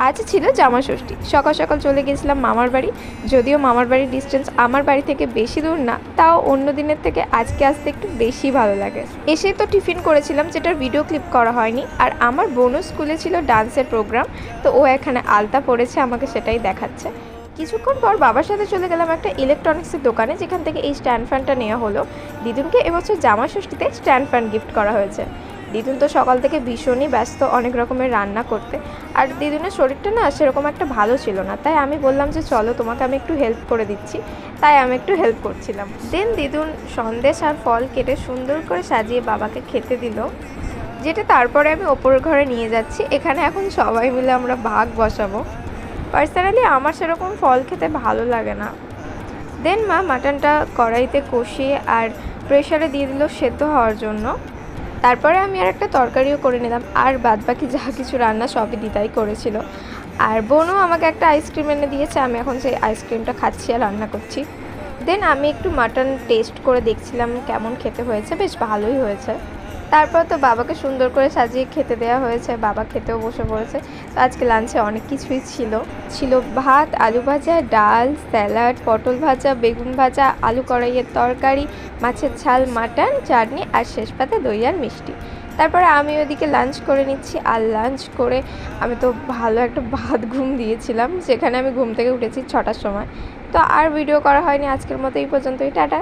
আজ ছিল জামা ষষ্ঠী। সকাল সকাল চলে গেছিলাম মামার বাড়ি। যদিও মামার বাড়ির ডিস্টেন্স আমার বাড়ি থেকে বেশি দূর না, তাও অন্য দিনের থেকে আজকে আসতে একটু বেশি ভালো লাগে। এসে তো টিফিন করেছিলাম, যেটার ভিডিও ক্লিপ করা হয়নি। আর আমার বোনও স্কুলে ছিল ডান্সের প্রোগ্রাম, তো ও এখানে আলতা পরেছে, আমাকে সেটাই দেখাচ্ছে। কিছুক্ষণ পর বাবার সাথে চলে গেলাম একটা ইলেকট্রনিক্সের দোকানে, যেখান থেকে এই স্ট্যান্ড ফ্যানটা নেওয়া হলো। দিদুনকে এবছর জামা ষষ্ঠীতে স্ট্যান্ড ফ্যান গিফট করা হয়েছে। দিদুন তো সকাল থেকে ভীষণই ব্যস্ত অনেক রকমের রান্না করতে, আর দিদুনের শরীরটা না সেরকম একটা ভালো ছিল না, তাই আমি বললাম যে চলো তোমাকে আমি একটু হেল্প করে দিচ্ছি। তাই আমি একটু হেল্প করছিলাম। দেন দিদুন সন্দেশ আর ফল কেটে সুন্দর করে সাজিয়ে বাবাকে খেতে দিল, যেটা তারপরে আমি ওপরের ঘরে নিয়ে যাচ্ছি। এখানে এখন সবাই মিলে আমরা ভাগ বসাবো। পার্সোনালি আমার সেরকম ফল খেতে ভালো লাগে না। দেন মা মাটনটা কড়াইতে কষিয়ে আর প্রেশারে দিয়ে দিল সেদ্ধ হওয়ার জন্য। তারপরে আমি আর একটা তরকারিও করে নিলাম, আর বাদবাকি যা কিছু রান্না সবই দিদাই করেছিল। আর বোনও আমাকে একটা আইসক্রিম এনে দিয়েছে, আমি এখন সেই আইসক্রিমটা খাচ্ছি আর রান্না করছি। দেন আমি একটু মাটন টেস্ট করে দেখছিলাম কেমন খেতে হয়েছে, বেশ ভালোই হয়েছে। তারপর তো বাবাকে সুন্দর করে সাজিয়ে খেতে দেওয়া হয়েছে, বাবা খেতেও বসে পড়েছে। তো আজকে লাঞ্চে অনেক কিছুই ছিল ভাত, আলু ভাজা, ডাল, স্যালাড, পটল ভাজা, বেগুন ভাজা, আলু কড়াইয়ের তরকারি, মাছের ঝাল, মাটন, চাটনি আর শেষ পাতে দই আর মিষ্টি। তারপরে আমি ওদিকে লাঞ্চ করে নিচ্ছি, আর লাঞ্চ করে আমি তো ভালো একটা ভাত ঘুম দিয়েছিলাম, যেখানে আমি ঘুম থেকে উঠেছি 6টার সময়। তো আর ভিডিও করা হয়নি, আজকের মতো এই পর্যন্তই, টাটা।